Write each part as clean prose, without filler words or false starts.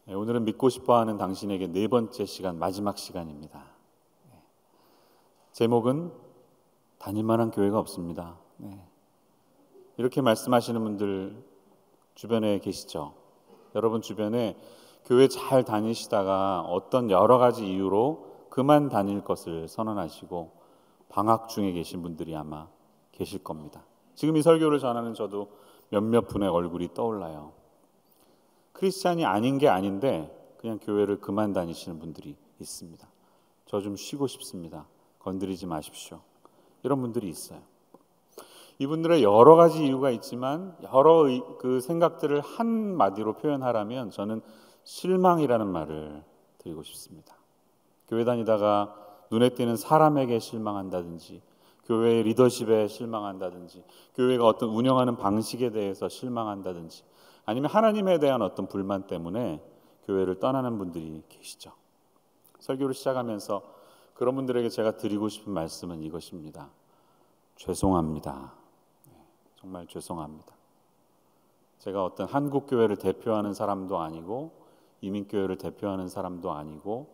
오늘은 믿고 싶어하는 당신에게 네 번째 시간, 마지막 시간입니다. 제목은 다닐 만한 교회가 없습니다. 이렇게 말씀하시는 분들 주변에 계시죠? 여러분 주변에 교회 잘 다니시다가 어떤 여러 가지 이유로 그만 다닐 것을 선언하시고 방학 중에 계신 분들이 아마 계실 겁니다. 지금 이 설교를 전하는 저도 몇몇 분의 얼굴이 떠올라요. 크리스찬이 아닌 게 아닌데 그냥 교회를 그만 다니시는 분들이 있습니다. 저 좀 쉬고 싶습니다. 건드리지 마십시오. 이런 분들이 있어요. 이분들의 여러 가지 이유가 있지만 여러 그 생각들을 한마디로 표현하라면 저는 실망이라는 말을 드리고 싶습니다. 교회 다니다가 눈에 띄는 사람에게 실망한다든지, 교회의 리더십에 실망한다든지, 교회가 어떤 운영하는 방식에 대해서 실망한다든지, 아니면 하나님에 대한 어떤 불만 때문에 교회를 떠나는 분들이 계시죠. 설교를 시작하면서 그런 분들에게 제가 드리고 싶은 말씀은 이것입니다. 죄송합니다. 정말 죄송합니다. 제가 어떤 한국 교회를 대표하는 사람도 아니고 이민교회를 대표하는 사람도 아니고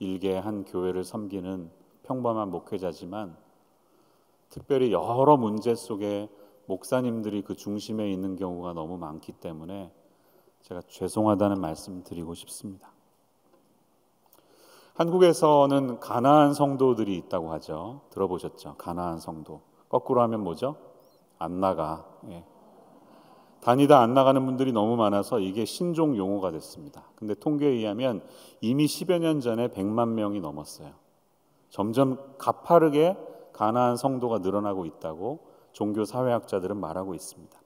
일개 한 교회를 섬기는 평범한 목회자지만 특별히 여러 문제 속에 목사님들이 그 중심에 있는 경우가 너무 많기 때문에 제가 죄송하다는 말씀 드리고 싶습니다. 한국에서는 가나안 성도들이 있다고 하죠. 들어보셨죠? 가나안 성도. 거꾸로 하면 뭐죠? 안 나가. 다니다 안 나가는 분들이 너무 많아서 이게 신종 용어가 됐습니다. 근데 통계에 의하면 이미 10여 년 전에 100만 명이 넘었어요. 점점 가파르게 가나안 성도가 늘어나고 있다고 종교 사회학자들은 말하고 있습니다.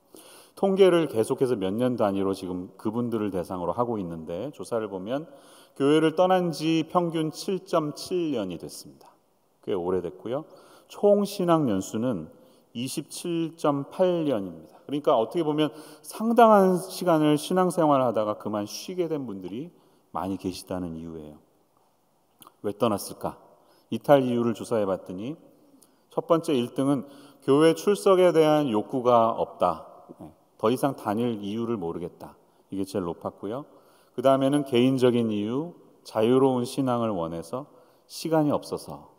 통계를 계속해서 몇 년 단위로 지금 그분들을 대상으로 하고 있는데 조사를 보면 교회를 떠난 지 평균 7.7년이 됐습니다. 꽤 오래됐고요. 총 신앙 연수는 27.8년입니다. 그러니까 어떻게 보면 상당한 시간을 신앙생활을 하다가 그만 쉬게 된 분들이 많이 계시다는 이유예요. 왜 떠났을까? 이탈 이유를 조사해 봤더니 첫 번째 1등은 교회 출석에 대한 욕구가 없다. 더 이상 다닐 이유를 모르겠다. 이게 제일 높았고요. 그 다음에는 개인적인 이유, 자유로운 신앙을 원해서 시간이 없어서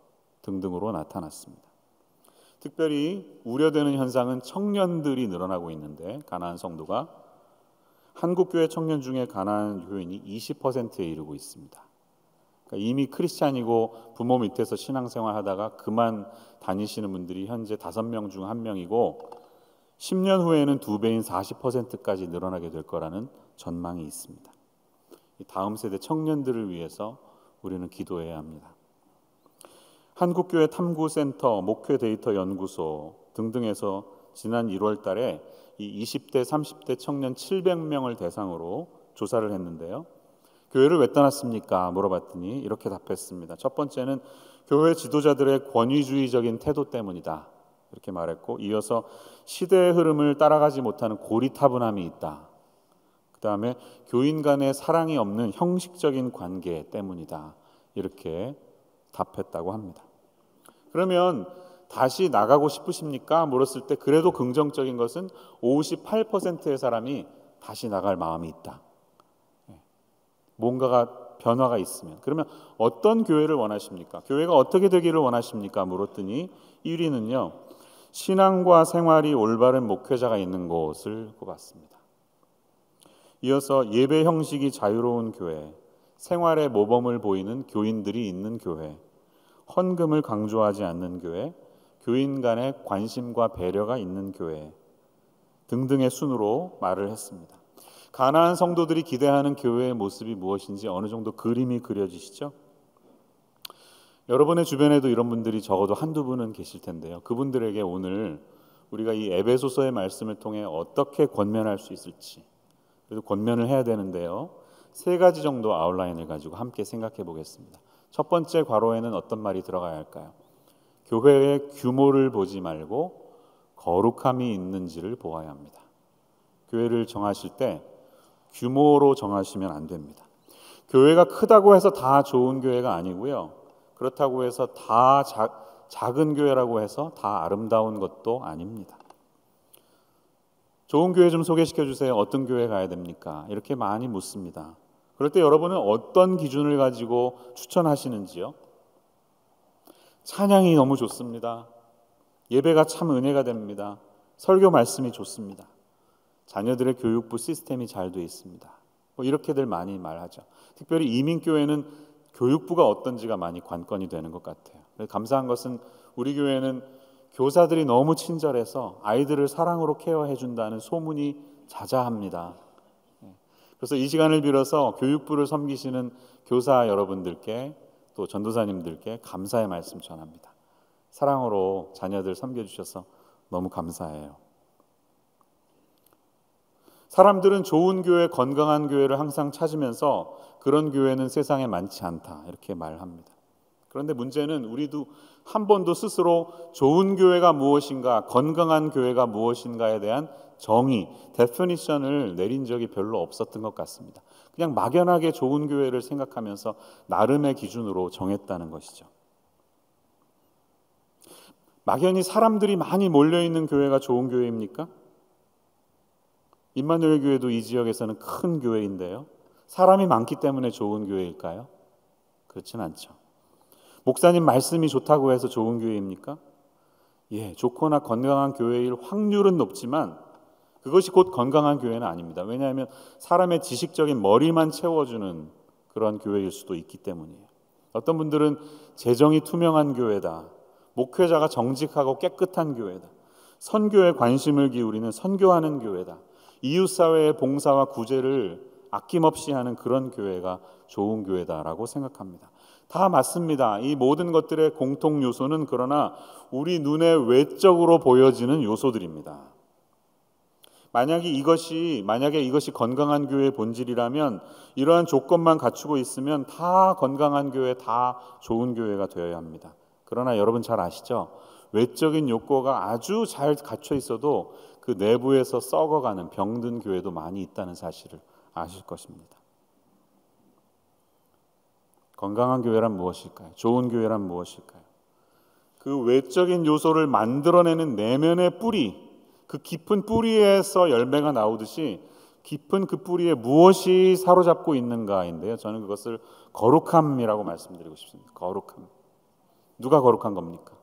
등등으로 나타났습니다. 특별히 우려되는 현상은 청년들이 늘어나고 있는데 가나안 성도가 한국교회 청년 중에 가나안 교인이 20%에 이르고 있습니다. 그러니까 이미 크리스찬이고 부모 밑에서 신앙생활 하다가 그만 다니시는 분들이 현재 5명 중 1명이고 10년 후에는 2배인 40%까지 늘어나게 될 거라는 전망이 있습니다. 다음 세대 청년들을 위해서 우리는 기도해야 합니다. 한국교회 탐구센터, 목회 데이터 연구소 등등에서 지난 1월 달에 이 20대, 30대 청년 700명을 대상으로 조사를 했는데요. 교회를 왜 떠났습니까? 물어봤더니 이렇게 답했습니다. 첫 번째는 교회 지도자들의 권위주의적인 태도 때문이다. 이렇게 말했고 이어서 시대의 흐름을 따라가지 못하는 고리타분함이 있다. 그 다음에 교인 간의 사랑이 없는 형식적인 관계 때문이다. 이렇게 답했다고 합니다. 그러면 다시 나가고 싶으십니까? 물었을 때 그래도 긍정적인 것은 58%의 사람이 다시 나갈 마음이 있다. 뭔가가 변화가 있으면. 그러면 어떤 교회를 원하십니까? 교회가 어떻게 되기를 원하십니까? 물었더니 1위는요. 신앙과 생활이 올바른 목회자가 있는 곳을 꼽았습니다. 이어서 예배 형식이 자유로운 교회, 생활의 모범을 보이는 교인들이 있는 교회, 헌금을 강조하지 않는 교회, 교인 간의 관심과 배려가 있는 교회 등등의 순으로 말을 했습니다. 가나안 성도들이 기대하는 교회의 모습이 무엇인지 어느 정도 그림이 그려지시죠? 여러분의 주변에도 이런 분들이 적어도 한두 분은 계실 텐데요. 그분들에게 오늘 우리가 이 에베소서의 말씀을 통해 어떻게 권면할 수 있을지, 그래도 권면을 해야 되는데요. 3가지 정도 아웃라인을 가지고 함께 생각해 보겠습니다. 첫 번째 괄호에는 어떤 말이 들어가야 할까요? 교회의 규모를 보지 말고 거룩함이 있는지를 보아야 합니다. 교회를 정하실 때 규모로 정하시면 안 됩니다. 교회가 크다고 해서 다 좋은 교회가 아니고요. 그렇다고 해서 다 작은 교회라고 해서 다 아름다운 것도 아닙니다. 좋은 교회 좀 소개시켜 주세요. 어떤 교회 가야 됩니까? 이렇게 많이 묻습니다. 그럴 때 여러분은 어떤 기준을 가지고 추천하시는지요? 찬양이 너무 좋습니다. 예배가 참 은혜가 됩니다. 설교 말씀이 좋습니다. 자녀들의 교육부 시스템이 잘 돼 있습니다. 이렇게들 많이 말하죠. 특별히 이민교회는 교육부가 어떤지가 많이 관건이 되는 것 같아요. 감사한 것은 우리 교회는 교사들이 너무 친절해서 아이들을 사랑으로 케어해 준다는 소문이 자자합니다. 그래서 이 시간을 빌어서 교육부를 섬기시는 교사 여러분들께 또 전도사님들께 감사의 말씀 전합니다. 사랑으로 자녀들 섬겨주셔서 너무 감사해요. 사람들은 좋은 교회, 건강한 교회를 항상 찾으면서 그런 교회는 세상에 많지 않다 이렇게 말합니다. 그런데 문제는 우리도 한 번도 스스로 좋은 교회가 무엇인가, 건강한 교회가 무엇인가에 대한 정의, 데피니션을 내린 적이 별로 없었던 것 같습니다. 그냥 막연하게 좋은 교회를 생각하면서 나름의 기준으로 정했다는 것이죠. 막연히 사람들이 많이 몰려있는 교회가 좋은 교회입니까? 임마누엘 교회도 이 지역에서는 큰 교회인데요. 사람이 많기 때문에 좋은 교회일까요? 그렇진 않죠. 목사님 말씀이 좋다고 해서 좋은 교회입니까? 예, 좋거나 건강한 교회일 확률은 높지만 그것이 곧 건강한 교회는 아닙니다. 왜냐하면 사람의 지식적인 머리만 채워주는 그런 교회일 수도 있기 때문이에요. 어떤 분들은 재정이 투명한 교회다, 목회자가 정직하고 깨끗한 교회다, 선교에 관심을 기울이는 선교하는 교회다, 이웃사회의 봉사와 구제를 아낌없이 하는 그런 교회가 좋은 교회다라고 생각합니다. 다 맞습니다. 이 모든 것들의 공통 요소는 그러나 우리 눈에 외적으로 보여지는 요소들입니다. 만약에 이것이 건강한 교회의 본질이라면 이러한 조건만 갖추고 있으면 다 건강한 교회, 다 좋은 교회가 되어야 합니다. 그러나 여러분 잘 아시죠? 외적인 요건가 아주 잘 갖춰 있어도 그 내부에서 썩어가는 병든 교회도 많이 있다는 사실을 아실 것입니다. 건강한 교회란 무엇일까요? 좋은 교회란 무엇일까요? 그 외적인 요소를 만들어내는 내면의 뿌리, 그 깊은 뿌리에서 열매가 나오듯이 깊은 그 뿌리에 무엇이 사로잡고 있는가인데요. 저는 그것을 거룩함이라고 말씀드리고 싶습니다. 거룩함. 누가 거룩한 겁니까?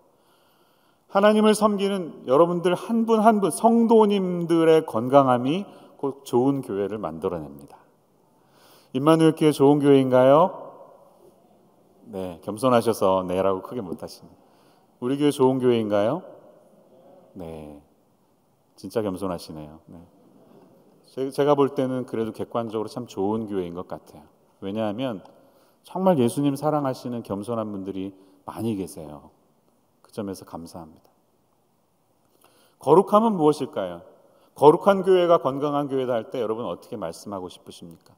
하나님을 섬기는 여러분들 한 분 한 분 성도님들의 건강함이 곧 좋은 교회를 만들어냅니다. 임마누엘 교회 좋은 교회인가요? 네, 겸손하셔서 네라고 크게 못하십니다. 우리 교회 좋은 교회인가요? 네, 진짜 겸손하시네요. 네. 제가 볼 때는 그래도 객관적으로 참 좋은 교회인 것 같아요. 왜냐하면 정말 예수님 사랑하시는 겸손한 분들이 많이 계세요. 그 점에서 감사합니다. 거룩함은 무엇일까요? 거룩한 교회가 건강한 교회다 할 때 여러분 어떻게 말씀하고 싶으십니까?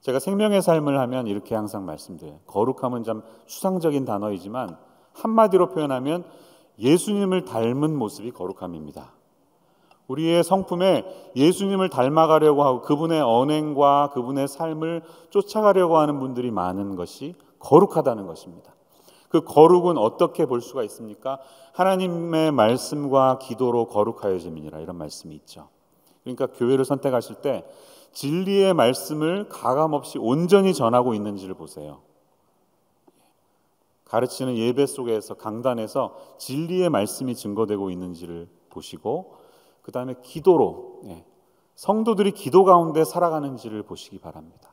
제가 생명의 삶을 하면 이렇게 항상 말씀드려요. 거룩함은 참 추상적인 단어이지만 한마디로 표현하면 예수님을 닮은 모습이 거룩함입니다. 우리의 성품에 예수님을 닮아가려고 하고 그분의 언행과 그분의 삶을 쫓아가려고 하는 분들이 많은 것이 거룩하다는 것입니다. 그 거룩은 어떻게 볼 수가 있습니까? 하나님의 말씀과 기도로 거룩하여짐이니라 이런 말씀이 있죠. 그러니까 교회를 선택하실 때 진리의 말씀을 가감없이 온전히 전하고 있는지를 보세요. 가르치는 예배 속에서 강단에서 진리의 말씀이 증거되고 있는지를 보시고 그 다음에 기도로 성도들이 기도 가운데 살아가는지를 보시기 바랍니다.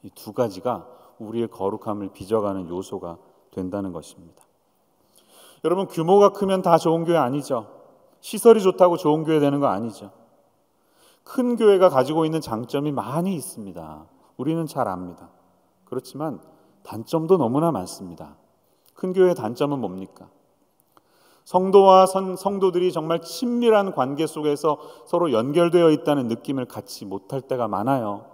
이 두 가지가 우리의 거룩함을 빚어가는 요소가 된다는 것입니다. 여러분 규모가 크면 다 좋은 교회 아니죠. 시설이 좋다고 좋은 교회 되는 거 아니죠. 큰 교회가 가지고 있는 장점이 많이 있습니다. 우리는 잘 압니다. 그렇지만 단점도 너무나 많습니다. 큰 교회의 단점은 뭡니까? 성도와 성도들이 정말 친밀한 관계 속에서 서로 연결되어 있다는 느낌을 갖지 못할 때가 많아요.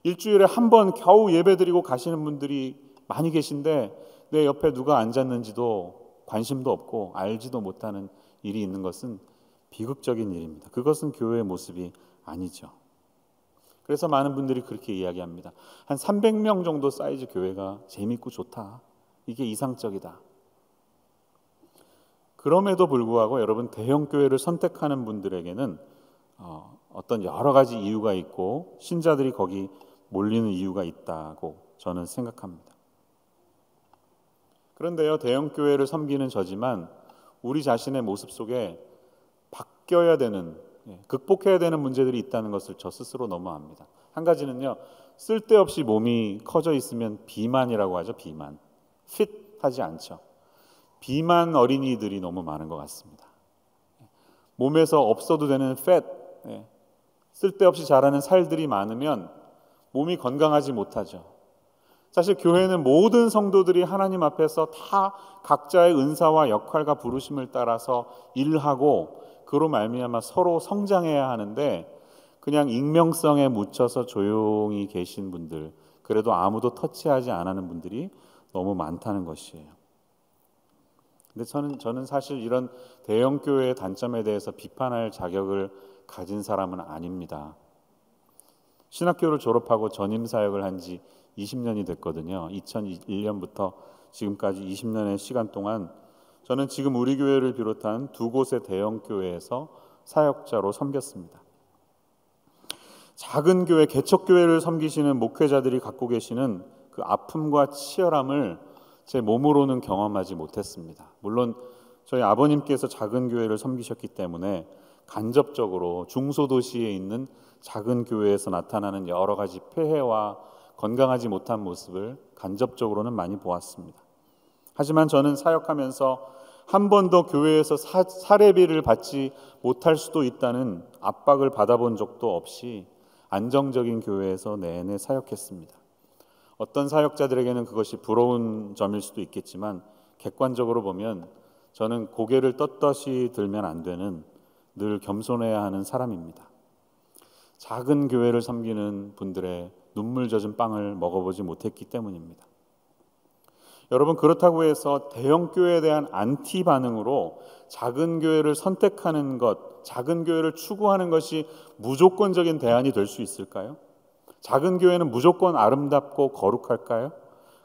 일주일에 한 번 겨우 예배드리고 가시는 분들이 많이 계신데 내 옆에 누가 앉았는지도 관심도 없고 알지도 못하는 일이 있는 것은 비극적인 일입니다. 그것은 교회의 모습이 아니죠. 그래서 많은 분들이 그렇게 이야기합니다. 한 300명 정도 사이즈 교회가 재밌고 좋다. 이게 이상적이다. 그럼에도 불구하고 여러분 대형 교회를 선택하는 분들에게는 어떤 여러 가지 이유가 있고 신자들이 거기 몰리는 이유가 있다고 저는 생각합니다. 그런데요, 대형교회를 섬기는 저지만 우리 자신의 모습 속에 바뀌어야 되는, 극복해야 되는 문제들이 있다는 것을 저 스스로 너무 압니다. 한 가지는요, 쓸데없이 몸이 커져 있으면 비만이라고 하죠. 비만. 핏하지 않죠. 비만 어린이들이 너무 많은 것 같습니다. 몸에서 없어도 되는 fat, 쓸데없이 자라는 살들이 많으면 몸이 건강하지 못하죠. 사실 교회는 모든 성도들이 하나님 앞에서 다 각자의 은사와 역할과 부르심을 따라서 일하고 그로 말미암아 서로 성장해야 하는데, 그냥 익명성에 묻혀서 조용히 계신 분들, 그래도 아무도 터치하지 않는 분들이 너무 많다는 것이에요. 근데 저는 사실 이런 대형 교회의 단점에 대해서 비판할 자격을 가진 사람은 아닙니다. 신학교를 졸업하고 전임 사역을 한 지 20년이 됐거든요. 2001년부터 지금까지 20년의 시간 동안 저는 지금 우리 교회를 비롯한 두 곳의 대형 교회에서 사역자로 섬겼습니다. 작은 교회, 개척교회를 섬기시는 목회자들이 갖고 계시는 그 아픔과 치열함을 제 몸으로는 경험하지 못했습니다. 물론 저희 아버님께서 작은 교회를 섬기셨기 때문에 간접적으로 중소도시에 있는 작은 교회에서 나타나는 여러 가지 폐해와 건강하지 못한 모습을 간접적으로는 많이 보았습니다. 하지만 저는 사역하면서 한 번도 교회에서 사례비를 받지 못할 수도 있다는 압박을 받아본 적도 없이 안정적인 교회에서 내내 사역했습니다. 어떤 사역자들에게는 그것이 부러운 점일 수도 있겠지만 객관적으로 보면 저는 고개를 떳떳이 들면 안 되는, 늘 겸손해야 하는 사람입니다. 작은 교회를 섬기는 분들의 눈물 젖은 빵을 먹어보지 못했기 때문입니다. 여러분, 그렇다고 해서 대형 교회에 대한 안티 반응으로 작은 교회를 선택하는 것, 작은 교회를 추구하는 것이 무조건적인 대안이 될 수 있을까요? 작은 교회는 무조건 아름답고 거룩할까요?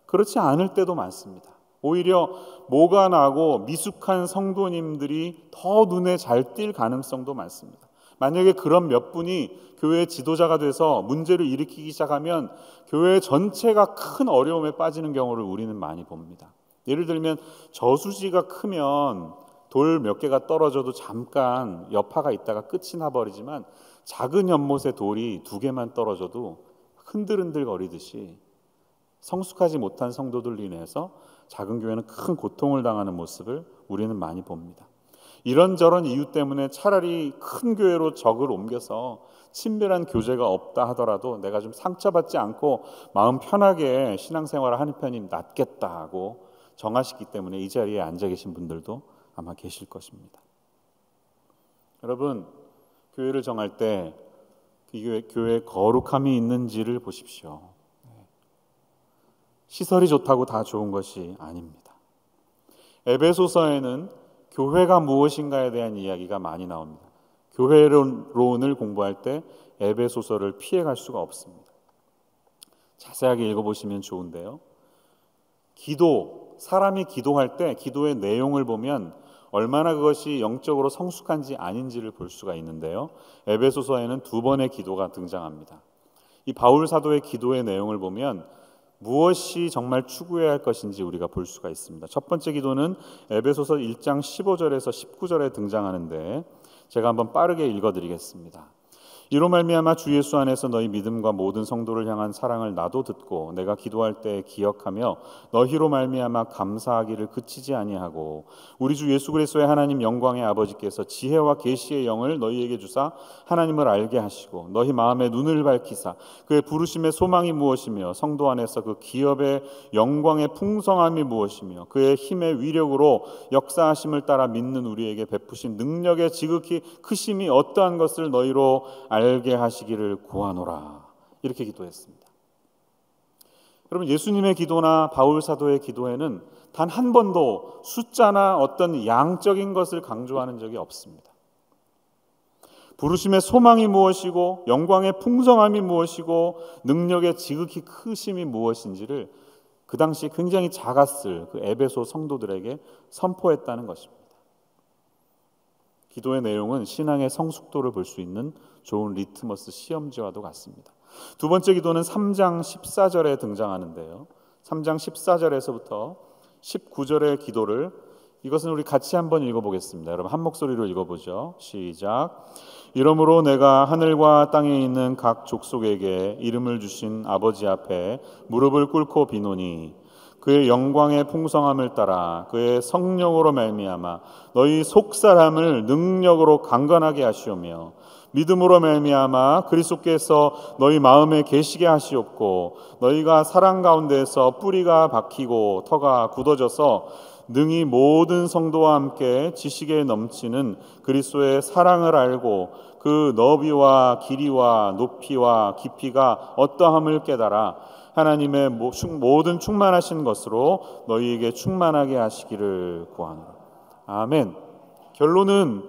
그렇지 않을 때도 많습니다. 오히려 모가 나고 미숙한 성도님들이 더 눈에 잘 띌 가능성도 많습니다. 만약에 그런 몇 분이 교회의 지도자가 돼서 문제를 일으키기 시작하면 교회 전체가 큰 어려움에 빠지는 경우를 우리는 많이 봅니다. 예를 들면 저수지가 크면 돌 몇 개가 떨어져도 잠깐 여파가 있다가 끝이 나버리지만, 작은 연못에 돌이 2개만 떨어져도 흔들흔들 거리듯이 성숙하지 못한 성도들로 인해서 작은 교회는 큰 고통을 당하는 모습을 우리는 많이 봅니다. 이런저런 이유 때문에 차라리 큰 교회로 적을 옮겨서 친밀한 교제가 없다 하더라도 내가 좀 상처받지 않고 마음 편하게 신앙생활을 하는 편이 낫겠다고 정하시기 때문에 이 자리에 앉아 계신 분들도 아마 계실 것입니다. 여러분, 교회를 정할 때 그 교회에 거룩함이 있는지를 보십시오. 시설이 좋다고 다 좋은 것이 아닙니다. 에베소서에는 교회가 무엇인가에 대한 이야기가 많이 나옵니다. 교회론을 공부할 때 에베소서를 피해갈 수가 없습니다. 자세하게 읽어보시면 좋은데요. 사람이 기도할 때 기도의 내용을 보면 얼마나 그것이 영적으로 성숙한지 아닌지를 볼 수가 있는데요. 에베소서에는 2번의 기도가 등장합니다. 이 바울 사도의 기도의 내용을 보면 무엇이 정말 추구해야 할 것인지 우리가 볼 수가 있습니다. 첫 번째 기도는 에베소서 1장 15절에서 19절에 등장하는데 제가 한번 빠르게 읽어드리겠습니다. 이로 말미암아 주 예수 안에서 너희 믿음과 모든 성도를 향한 사랑을 나도 듣고 내가 기도할 때 기억하며 너희로 말미암아 감사하기를 그치지 아니하고, 우리 주 예수 그리스도의 하나님 영광의 아버지께서 지혜와 계시의 영을 너희에게 주사 하나님을 알게 하시고 너희 마음의 눈을 밝히사 그의 부르심의 소망이 무엇이며 성도 안에서 그 기업의 영광의 풍성함이 무엇이며 그의 힘의 위력으로 역사하심을 따라 믿는 우리에게 베푸신 능력의 지극히 크심이 어떠한 것을 너희로 알게 하시기를 구하노라. 이렇게 기도했습니다. 여러분, 예수님의 기도나 바울 사도의 기도에는 단 한 번도 숫자나 어떤 양적인 것을 강조하는 적이 없습니다. 부르심의 소망이 무엇이고 영광의 풍성함이 무엇이고 능력의 지극히 크심이 무엇인지를 그 당시 굉장히 작았을 그 에베소 성도들에게 선포했다는 것입니다. 기도의 내용은 신앙의 성숙도를 볼 수 있는 좋은 리트머스 시험지와도 같습니다. 두 번째 기도는 3장 14절에 등장하는데요. 3장 14절에서부터 19절의 기도를 이것은 우리 같이 한번 읽어보겠습니다. 여러분 한 목소리로 읽어보죠. 시작. 이러므로 내가 하늘과 땅에 있는 각 족속에게 이름을 주신 아버지 앞에 무릎을 꿇고 비노니 그의 영광의 풍성함을 따라 그의 성령으로 말미암아 너희 속사람을 능력으로 강건하게 하시오며 믿음으로 말미암아 그리스도께서 너희 마음에 계시게 하시옵고 너희가 사랑 가운데서 뿌리가 박히고 터가 굳어져서 능히 모든 성도와 함께 지식에 넘치는 그리스도의 사랑을 알고 그 너비와 길이와 높이와 깊이가 어떠함을 깨달아 하나님의 모든 충만하신 것으로 너희에게 충만하게 하시기를 구하노라. 아멘. 결론은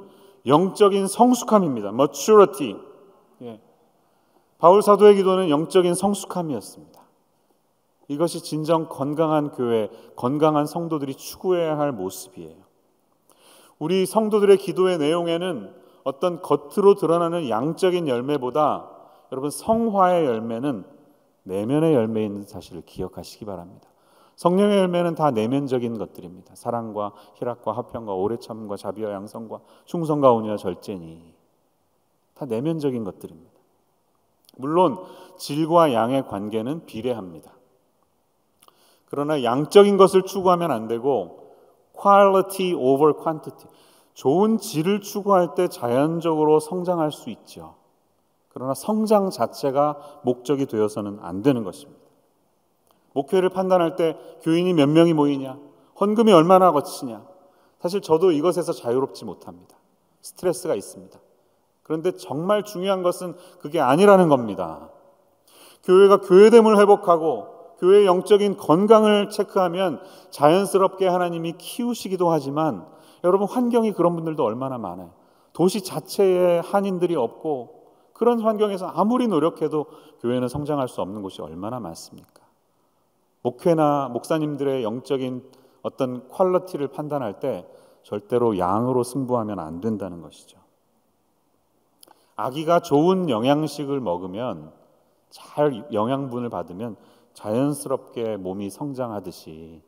영적인 성숙함입니다. maturity. 바울 사도의 기도는 영적인 성숙함이었습니다. 이것이 진정 건강한 교회, 건강한 성도들이 추구해야 할 모습이에요. 우리 성도들의 기도의 내용에는 어떤 겉으로 드러나는 양적인 열매보다 여러분 성화의 열매는 내면의 열매인 사실을 기억하시기 바랍니다. 성령의 열매는 다 내면적인 것들입니다. 사랑과 희락과 화평과 오래 참음과 자비와 양성과 충성과 온유와 절제니 다 내면적인 것들입니다. 물론 질과 양의 관계는 비례합니다. 그러나 양적인 것을 추구하면 안 되고 quality over quantity, 좋은 질을 추구할 때 자연적으로 성장할 수 있죠. 그러나 성장 자체가 목적이 되어서는 안 되는 것입니다. 목회를 판단할 때 교인이 몇 명이 모이냐, 헌금이 얼마나 거치냐, 사실 저도 이것에서 자유롭지 못합니다. 스트레스가 있습니다. 그런데 정말 중요한 것은 그게 아니라는 겁니다. 교회가 교회됨을 회복하고 교회의 영적인 건강을 체크하면 자연스럽게 하나님이 키우시기도 하지만 여러분 환경이 그런 분들도 얼마나 많아요. 도시 자체에 한인들이 없고 그런 환경에서 아무리 노력해도 교회는 성장할 수 없는 곳이 얼마나 많습니까? 목회나 목사님들의 영적인 어떤 퀄리티를 판단할 때 절대로 양으로 승부하면 안 된다는 것이죠. 아기가 좋은 영양식을 먹으면 잘 영양분을 받으면 자연스럽게 몸이 성장하듯이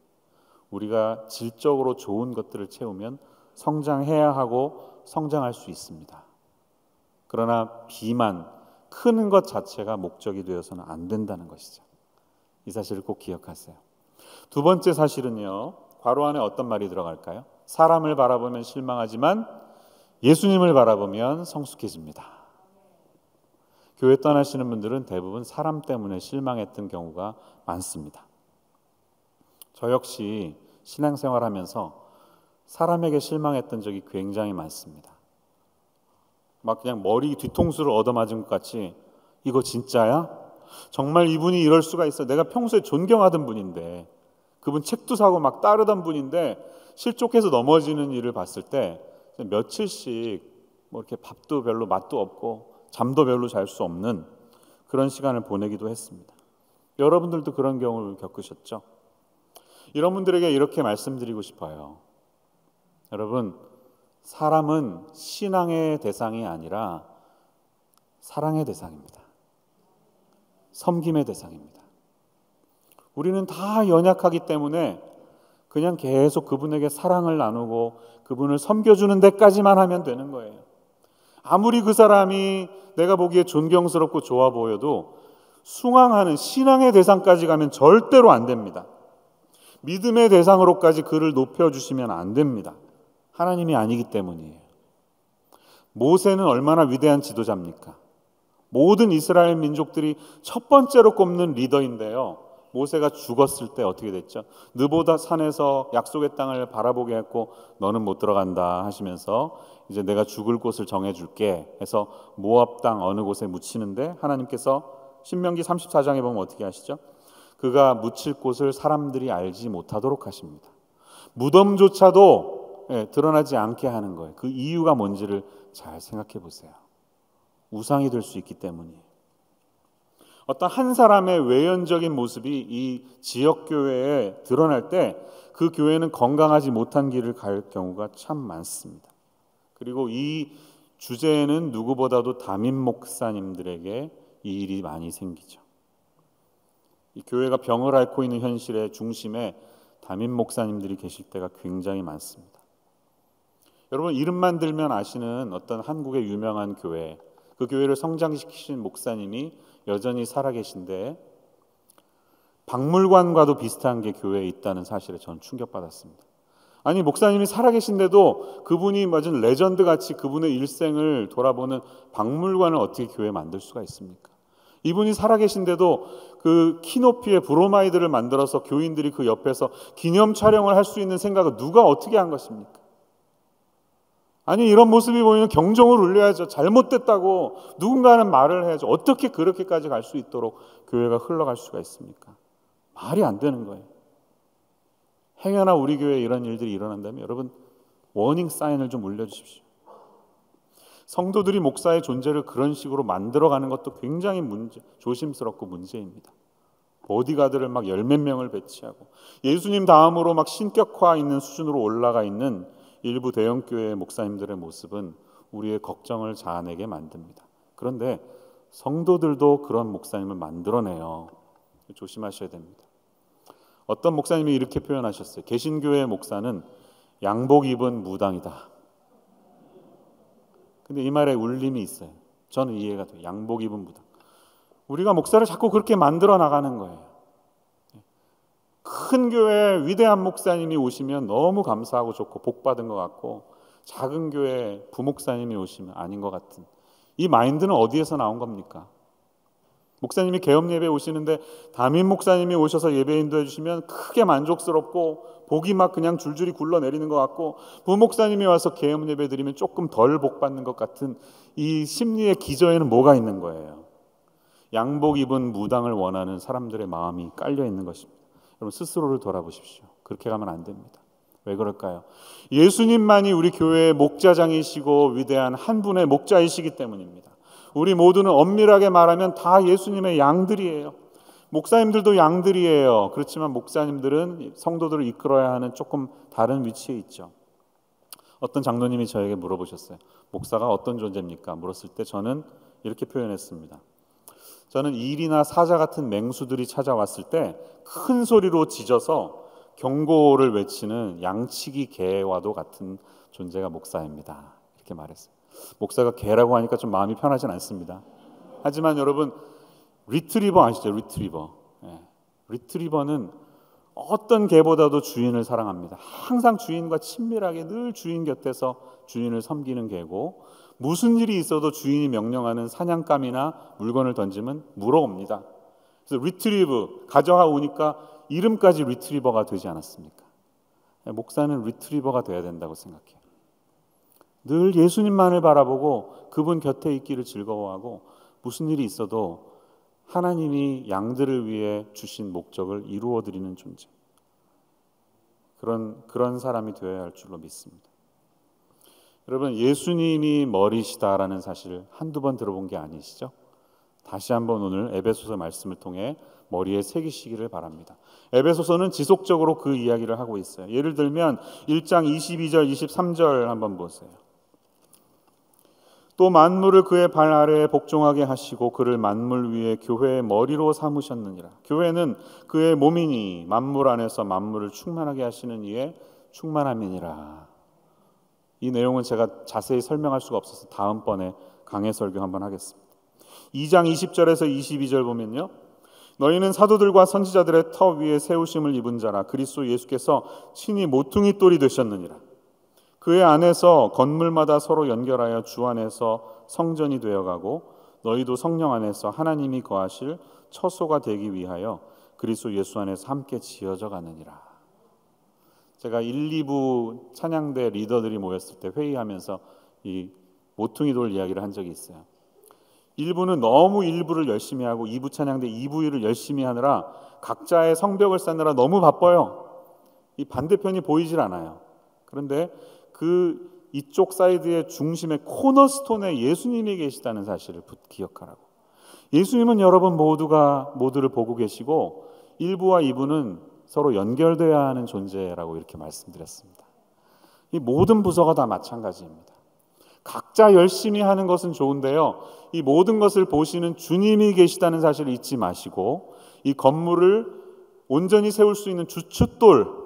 우리가 질적으로 좋은 것들을 채우면 성장해야 하고 성장할 수 있습니다. 그러나 비만, 크는 것 자체가 목적이 되어서는 안 된다는 것이죠. 이 사실을 꼭 기억하세요. 두 번째 사실은요, 괄호 안에 어떤 말이 들어갈까요? 사람을 바라보면 실망하지만 예수님을 바라보면 성숙해집니다. 교회 떠나시는 분들은 대부분 사람 때문에 실망했던 경우가 많습니다. 저 역시 신앙생활하면서 사람에게 실망했던 적이 굉장히 많습니다. 막 그냥 머리 뒤통수를 얻어맞은 것 같이 이거 진짜야? 정말 이분이 이럴 수가 있어. 내가 평소에 존경하던 분인데 그분 책도 사고 막 따르던 분인데 실족해서 넘어지는 일을 봤을 때 며칠씩 뭐 이렇게 밥도 별로 맛도 없고 잠도 별로 잘 수 없는 그런 시간을 보내기도 했습니다. 여러분들도 그런 경우를 겪으셨죠? 이런 분들에게 이렇게 말씀드리고 싶어요. 여러분, 사람은 신앙의 대상이 아니라 사랑의 대상입니다. 섬김의 대상입니다. 우리는 다 연약하기 때문에 그냥 계속 그분에게 사랑을 나누고 그분을 섬겨주는 데까지만 하면 되는 거예요. 아무리 그 사람이 내가 보기에 존경스럽고 좋아 보여도 숭앙하는 신앙의 대상까지 가면 절대로 안 됩니다. 믿음의 대상으로까지 그를 높여주시면 안 됩니다. 하나님이 아니기 때문이에요. 모세는 얼마나 위대한 지도자입니까? 모든 이스라엘 민족들이 첫 번째로 꼽는 리더인데요. 모세가 죽었을 때 어떻게 됐죠? 느보다 산에서 약속의 땅을 바라보게 했고 너는 못 들어간다 하시면서 이제 내가 죽을 곳을 정해줄게 해서 모압 땅 어느 곳에 묻히는데 하나님께서 신명기 34장에 보면 어떻게 하시죠? 그가 묻힐 곳을 사람들이 알지 못하도록 하십니다. 무덤조차도 드러나지 않게 하는 거예요. 그 이유가 뭔지를 잘 생각해 보세요. 우상이 될 수 있기 때문이에요. 어떤 한 사람의 외연적인 모습이 이 지역교회에 드러날 때 그 교회는 건강하지 못한 길을 갈 경우가 참 많습니다. 그리고 이 주제에는 누구보다도 담임 목사님들에게 이 일이 많이 생기죠. 이 교회가 병을 앓고 있는 현실의 중심에 담임 목사님들이 계실 때가 굉장히 많습니다. 여러분, 이름만 들면 아시는 어떤 한국의 유명한 교회, 그 교회를 성장시키신 목사님이 여전히 살아계신데 박물관과도 비슷한 게 교회에 있다는 사실에 저는 충격받았습니다. 아니, 목사님이 살아계신데도 그분이 맞은 레전드같이 그분의 일생을 돌아보는 박물관을 어떻게 교회에 만들 수가 있습니까? 이분이 살아계신데도 그 키높이의 브로마이드를 만들어서 교인들이 그 옆에서 기념 촬영을 할 수 있는 생각을 누가 어떻게 한 것입니까? 아니, 이런 모습이 보이면 경종을 울려야죠. 잘못됐다고 누군가는 말을 해야죠. 어떻게 그렇게까지 갈 수 있도록 교회가 흘러갈 수가 있습니까? 말이 안 되는 거예요. 행여나 우리 교회에 이런 일들이 일어난다면 여러분, 워닝 사인을 좀 올려주십시오. 성도들이 목사의 존재를 그런 식으로 만들어가는 것도 굉장히 조심스럽고 문제입니다. 보디가드를 막 열 몇 명을 배치하고 예수님 다음으로 막 신격화 있는 수준으로 올라가 있는 일부 대형교회 목사님들의 모습은 우리의 걱정을 자아내게 만듭니다. 그런데 성도들도 그런 목사님을 만들어내요. 조심하셔야 됩니다. 어떤 목사님이 이렇게 표현하셨어요. 개신교회 목사는 양복 입은 무당이다. 근데 이 말에 울림이 있어요. 저는 이해가 돼요. 양복 입은 무당. 우리가 목사를 자꾸 그렇게 만들어 나가는 거예요. 큰 교회 위대한 목사님이 오시면 너무 감사하고 좋고 복 받은 것 같고, 작은 교회 부목사님이 오시면 아닌 것 같은 이 마인드는 어디에서 나온 겁니까? 목사님이 개업 예배 오시는데 담임 목사님이 오셔서 예배 인도해 주시면 크게 만족스럽고 복이 막 그냥 줄줄이 굴러내리는 것 같고, 부목사님이 와서 개업 예배 드리면 조금 덜 복 받는 것 같은 이 심리의 기저에는 뭐가 있는 거예요? 양복 입은 무당을 원하는 사람들의 마음이 깔려 있는 것입니다. 여러분, 스스로를 돌아보십시오. 그렇게 가면 안 됩니다. 왜 그럴까요? 예수님만이 우리 교회의 목자장이시고 위대한 한 분의 목자이시기 때문입니다. 우리 모두는 엄밀하게 말하면 다 예수님의 양들이에요. 목사님들도 양들이에요. 그렇지만 목사님들은 성도들을 이끌어야 하는 조금 다른 위치에 있죠. 어떤 장로님이 저에게 물어보셨어요. 목사가 어떤 존재입니까? 물었을 때 저는 이렇게 표현했습니다. 저는 일이나 사자 같은 맹수들이 찾아왔을 때 큰 소리로 짖어서 경고를 외치는 양치기 개와도 같은 존재가 목사입니다. 이렇게 말했어요. 목사가 개라고 하니까 좀 마음이 편하진 않습니다. 하지만 여러분, 리트리버 아시죠? 리트리버. 리트리버는 어떤 개보다도 주인을 사랑합니다. 항상 주인과 친밀하게 늘 주인 곁에서 주인을 섬기는 개고, 무슨 일이 있어도 주인이 명령하는 사냥감이나 물건을 던지면 물어옵니다. 그래서 리트리브 가져와 오니까 이름까지 리트리버가 되지 않았습니까? 목사는 리트리버가 돼야 된다고 생각해요. 늘 예수님만을 바라보고 그분 곁에 있기를 즐거워하고, 무슨 일이 있어도 하나님이 양들을 위해 주신 목적을 이루어드리는 존재, 그런 사람이 되어야 할 줄로 믿습니다. 여러분, 예수님이 머리시다라는 사실을 한두 번 들어본 게 아니시죠? 다시 한번 오늘 에베소서 말씀을 통해 머리에 새기시기를 바랍니다. 에베소서는 지속적으로 그 이야기를 하고 있어요. 예를 들면 1장 22절 23절 한번 보세요. 또 만물을 그의 발 아래에 복종하게 하시고 그를 만물 위에 교회의 머리로 삼으셨느니라. 교회는 그의 몸이니 만물 안에서 만물을 충만하게 하시는 이의 충만함이니라. 이 내용은 제가 자세히 설명할 수가 없어서 다음번에 강해 설교 한번 하겠습니다. 2장 20절에서 22절 보면요, 너희는 사도들과 선지자들의 터 위에 세우심을 입은 자라. 그리스도 예수께서 친히 모퉁이 돌이 되셨느니라. 그의 안에서 건물마다 서로 연결하여 주 안에서 성전이 되어가고, 너희도 성령 안에서 하나님이 거하실 처소가 되기 위하여 그리스도 예수 안에서 함께 지어져 가느니라. 제가 1, 2부 찬양대 리더들이 모였을 때 회의하면서 이 모퉁이 돌 이야기를 한 적이 있어요. 1부는 너무 1부를 열심히 하고 2부 찬양대 2부 일을 열심히 하느라 각자의 성벽을 쌓느라 너무 바빠요. 이 반대편이 보이질 않아요. 그런데 이쪽 사이드의 중심에 코너스톤에 예수님이 계시다는 사실을 기억하라고. 예수님은 여러분 모두를 보고 계시고 1부와 2부는 서로 연결돼야 하는 존재라고 이렇게 말씀드렸습니다. 이 모든 부서가 다 마찬가지입니다. 각자 열심히 하는 것은 좋은데요, 이 모든 것을 보시는 주님이 계시다는 사실을 잊지 마시고 이 건물을 온전히 세울 수 있는 주춧돌,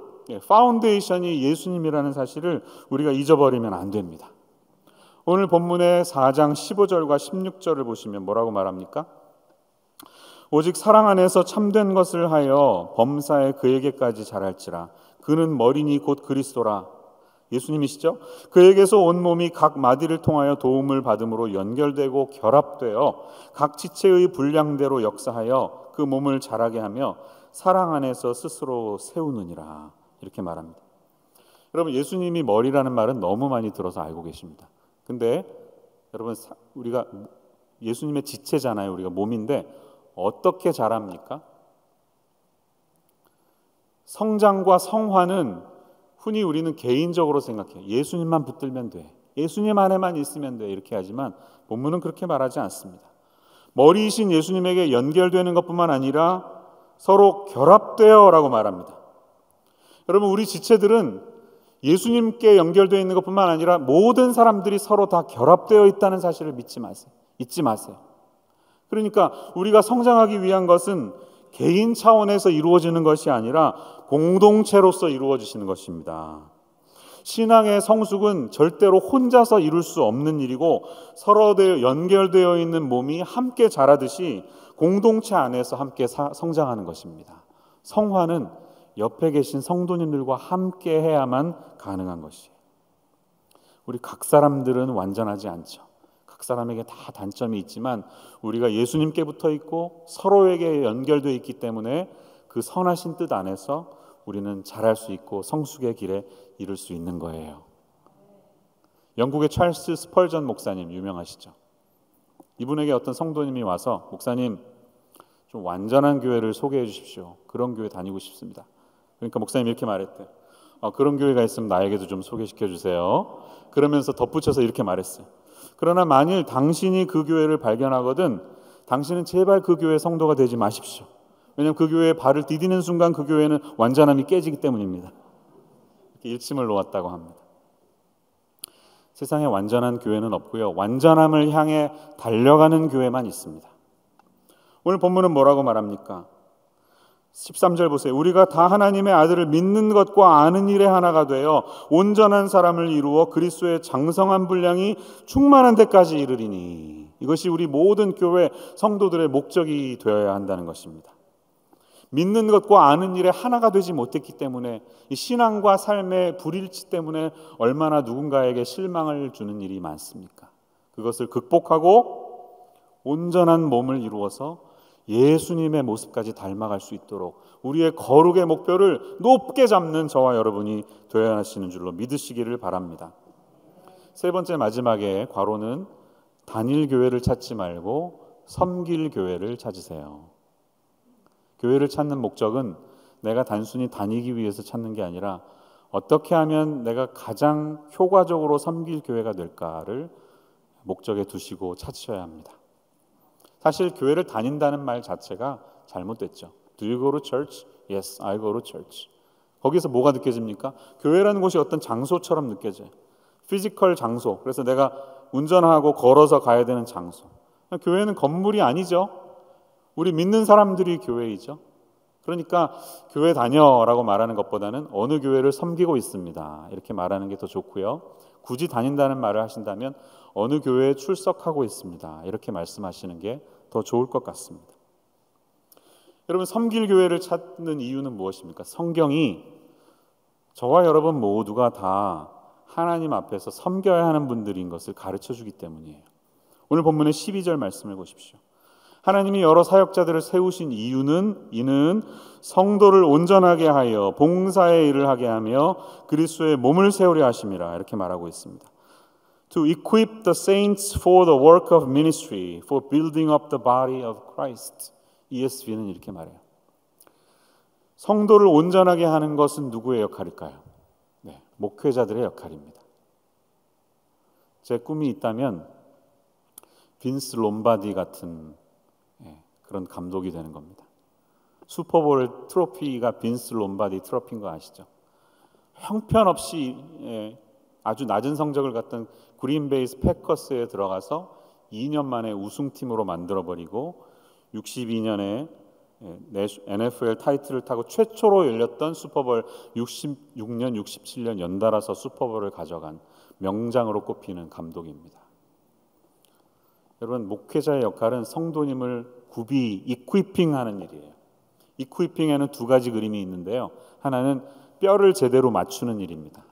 파운데이션이 예수님이라는 사실을 우리가 잊어버리면 안 됩니다. 오늘 본문의 4장 15절과 16절을 보시면 뭐라고 말합니까? 오직 사랑 안에서 참된 것을 하여 범사에 그에게까지 자랄지라. 그는 머리니 곧 그리스도라. 예수님이시죠? 그에게서 온 몸이 각 마디를 통하여 도움을 받음으로 연결되고 결합되어 각 지체의 분량대로 역사하여 그 몸을 자라게 하며 사랑 안에서 스스로 세우느니라. 이렇게 말합니다. 여러분, 예수님이 머리라는 말은 너무 많이 들어서 알고 계십니다. 근데 여러분, 우리가 예수님의 지체잖아요. 우리가 몸인데 어떻게 자랍니까? 성장과 성화는 흔히 우리는 개인적으로 생각해요. 예수님만 붙들면 돼, 예수님 안에만 있으면 돼, 이렇게 하지만 본문은 그렇게 말하지 않습니다. 머리이신 예수님에게 연결되는 것뿐만 아니라 서로 결합되어 라고 말합니다. 여러분, 우리 지체들은 예수님께 연결되어 있는 것뿐만 아니라 모든 사람들이 서로 다 결합되어 있다는 사실을 잊지 마세요. 그러니까 우리가 성장하기 위한 것은 개인 차원에서 이루어지는 것이 아니라 공동체로서 이루어지시는 것입니다. 신앙의 성숙은 절대로 혼자서 이룰 수 없는 일이고 서로 연결되어 있는 몸이 함께 자라듯이 공동체 안에서 함께 성장하는 것입니다. 성화는 옆에 계신 성도님들과 함께 해야만 가능한 것이에요. 우리 각 사람들은 완전하지 않죠. 각 사람에게 다 단점이 있지만 우리가 예수님께 붙어 있고 서로에게 연결되어 있기 때문에 그 선하신 뜻 안에서 우리는 자랄 수 있고 성숙의 길에 이룰 수 있는 거예요. 영국의 찰스 스펄전 목사님 유명하시죠? 이분에게 어떤 성도님이 와서 목사님, 좀 완전한 교회를 소개해 주십시오. 그런 교회 다니고 싶습니다. 그러니까 목사님이 이렇게 말했대요. 그런 교회가 있으면 나에게도 좀 소개시켜 주세요. 그러면서 덧붙여서 이렇게 말했어요. 그러나 만일 당신이 그 교회를 발견하거든 당신은 제발 그 교회 성도가 되지 마십시오. 왜냐하면 그 교회에 발을 디디는 순간 그 교회는 완전함이 깨지기 때문입니다. 이렇게 일침을 놓았다고 합니다. 세상에 완전한 교회는 없고요, 완전함을 향해 달려가는 교회만 있습니다. 오늘 본문은 뭐라고 말합니까? 13절 보세요. 우리가 다 하나님의 아들을 믿는 것과 아는 일에 하나가 되어 온전한 사람을 이루어 그리스도의 장성한 분량이 충만한 데까지 이르리니. 이것이 우리 모든 교회 성도들의 목적이 되어야 한다는 것입니다. 믿는 것과 아는 일에 하나가 되지 못했기 때문에 이 신앙과 삶의 불일치 때문에 얼마나 누군가에게 실망을 주는 일이 많습니까? 그것을 극복하고 온전한 몸을 이루어서 예수님의 모습까지 닮아갈 수 있도록 우리의 거룩의 목표를 높게 잡는 저와 여러분이 되어야 하시는 줄로 믿으시기를 바랍니다. 세 번째 마지막에 괄호는 다닐 교회를 찾지 말고 섬길 교회를 찾으세요. 교회를 찾는 목적은 내가 단순히 다니기 위해서 찾는 게 아니라 어떻게 하면 내가 가장 효과적으로 섬길 교회가 될까를 목적에 두시고 찾으셔야 합니다. 사실 교회를 다닌다는 말 자체가 잘못됐죠. Do you go to church? Yes, I go to church. 거기서 뭐가 느껴집니까? 교회라는 곳이 어떤 장소처럼 느껴져요. 피지컬 장소. 그래서 내가 운전하고 걸어서 가야 되는 장소. 교회는 건물이 아니죠. 우리 믿는 사람들이 교회이죠. 그러니까 교회 다녀라고 말하는 것보다는 어느 교회를 섬기고 있습니다, 이렇게 말하는 게 더 좋고요. 굳이 다닌다는 말을 하신다면 어느 교회에 출석하고 있습니다, 이렇게 말씀하시는 게 더 좋을 것 같습니다. 여러분, 섬길 교회를 찾는 이유는 무엇입니까? 성경이 저와 여러분 모두가 다 하나님 앞에서 섬겨야 하는 분들인 것을 가르쳐주기 때문이에요. 오늘 본문의 12절 말씀을 보십시오. 하나님이 여러 사역자들을 세우신 이는 성도를 온전하게 하여 봉사의 일을 하게 하며 그리스도의 몸을 세우려 하심이라, 이렇게 말하고 있습니다. To equip the saints for the work of ministry, for building up the body of Christ. ESV는 이렇게 말해요. 성도를 온전하게 하는 것은 누구의 역할일까요? 네, 목회자들의 역할입니다. 제 꿈이 있다면 빈스 롬바디 같은 그런 감독이 되는 겁니다. 슈퍼볼 트로피가 빈스 롬바디 트로피인 거 아시죠? 형편없이 아주 낮은 성적을 갖던 그린베이 패커스에 들어가서 2년 만에 우승팀으로 만들어버리고 62년에 NFL 타이틀을 타고 최초로 열렸던 슈퍼볼 66년, 67년 연달아서 슈퍼볼을 가져간 명장으로 꼽히는 감독입니다. 여러분, 목회자의 역할은 성도님을 이퀴핑하는 일이에요. 이퀴핑에는 두 가지 그림이 있는데요. 하나는 뼈를 제대로 맞추는 일입니다.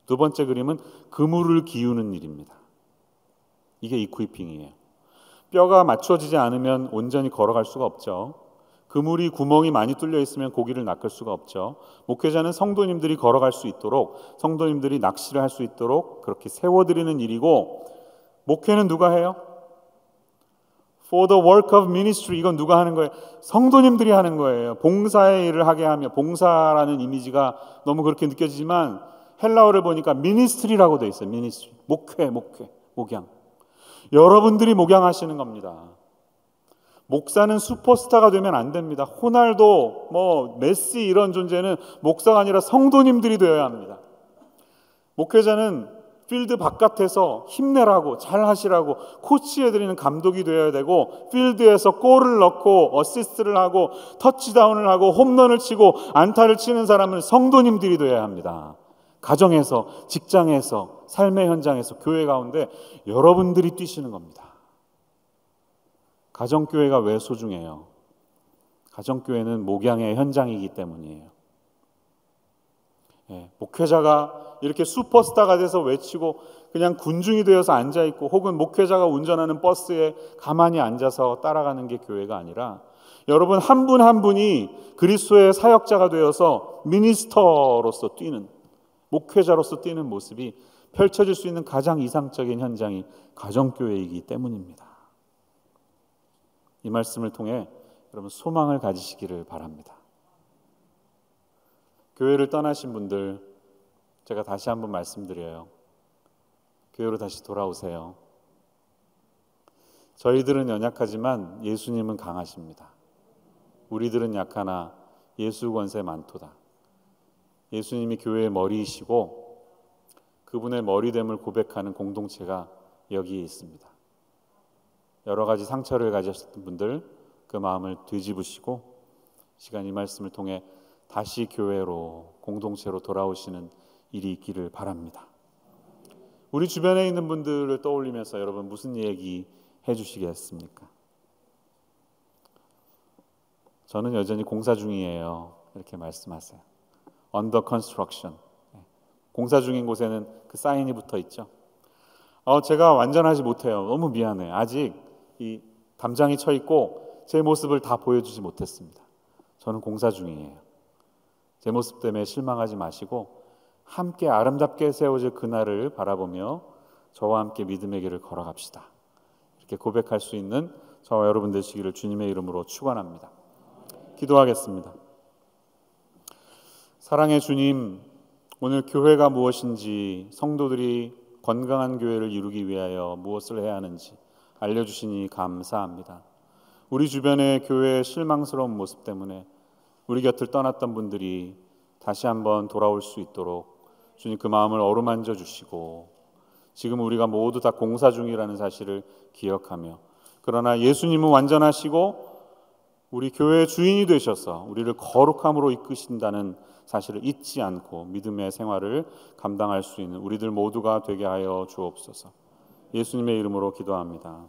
두 번째 그림은 그물을 기우는 일입니다. 이게 이퀴핑이에요. 뼈가 맞춰지지 않으면 온전히 걸어갈 수가 없죠. 그물이 구멍이 많이 뚫려 있으면 고기를 낚을 수가 없죠. 목회자는 성도님들이 걸어갈 수 있도록, 성도님들이 낚시를 할 수 있도록 그렇게 세워드리는 일이고, 목회는 누가 해요? For the work of ministry, 이건 누가 하는 거예요? 성도님들이 하는 거예요. 봉사의 일을 하게 하며, 봉사라는 이미지가 너무 그렇게 느껴지지만 헬라어를 보니까 미니스트리라고 돼 있어요. 미니스트리, 목양. 여러분들이 목양하시는 겁니다. 목사는 슈퍼스타가 되면 안 됩니다. 호날두, 메시 이런 존재는 목사가 아니라 성도님들이 되어야 합니다. 목회자는 필드 바깥에서 힘내라고, 잘 하시라고 코치해드리는 감독이 되어야 되고, 필드에서 골을 넣고 어시스트를 하고 터치다운을 하고 홈런을 치고 안타를 치는 사람은 성도님들이 되어야 합니다. 가정에서, 직장에서, 삶의 현장에서, 교회 가운데 여러분들이 뛰시는 겁니다. 가정교회가 왜 소중해요? 가정교회는 목양의 현장이기 때문이에요. 목회자가 이렇게 슈퍼스타가 돼서 외치고 그냥 군중이 되어서 앉아있고, 혹은 목회자가 운전하는 버스에 가만히 앉아서 따라가는 게 교회가 아니라, 여러분 한 분 한 분이 그리스도의 사역자가 되어서 미니스터로서 뛰는, 목회자로서 뛰는 모습이 펼쳐질 수 있는 가장 이상적인 현장이 가정교회이기 때문입니다. 이 말씀을 통해 여러분 소망을 가지시기를 바랍니다. 교회를 떠나신 분들, 제가 다시 한번 말씀드려요. 교회로 다시 돌아오세요. 저희들은 연약하지만 예수님은 강하십니다. 우리들은 약하나 예수 권세 많도다. 예수님이 교회의 머리이시고 그분의 머리됨을 고백하는 공동체가 여기에 있습니다. 여러 가지 상처를 가졌던 분들, 그 마음을 뒤집으시고 시간 이 말씀을 통해 다시 교회로, 공동체로 돌아오시는 일이 있기를 바랍니다. 우리 주변에 있는 분들을 떠올리면서 여러분 무슨 얘기 해주시겠습니까? 저는 여전히 공사 중이에요. 이렇게 말씀하세요. Under construction. 공사 중인 곳에는 그 사인이 붙어 있죠. 제가 완전하지 못해요. 너무 미안해요. 아직 이 담장이 쳐 있고 제 모습을 다 보여주지 못했습니다. 저는 공사 중이에요. 제 모습 때문에 실망하지 마시고 함께 아름답게 세워질 그날을 바라보며 저와 함께 믿음의 길을 걸어갑시다. 이렇게 고백할 수 있는 저와 여러분 되시기를 주님의 이름으로 축원합니다. 기도하겠습니다. 사랑의 주님, 오늘 교회가 무엇인지, 성도들이 건강한 교회를 이루기 위하여 무엇을 해야 하는지 알려주시니 감사합니다. 우리 주변의 교회의 실망스러운 모습 때문에 우리 곁을 떠났던 분들이 다시 한번 돌아올 수 있도록 주님 그 마음을 어루만져 주시고, 지금 우리가 모두 다 공사 중이라는 사실을 기억하며, 그러나 예수님은 완전하시고 우리 교회의 주인이 되셔서 우리를 거룩함으로 이끄신다는 사실을 잊지 않고 믿음의 생활을 감당할 수 있는 우리들 모두가 되게 하여 주옵소서. 예수님의 이름으로 기도합니다.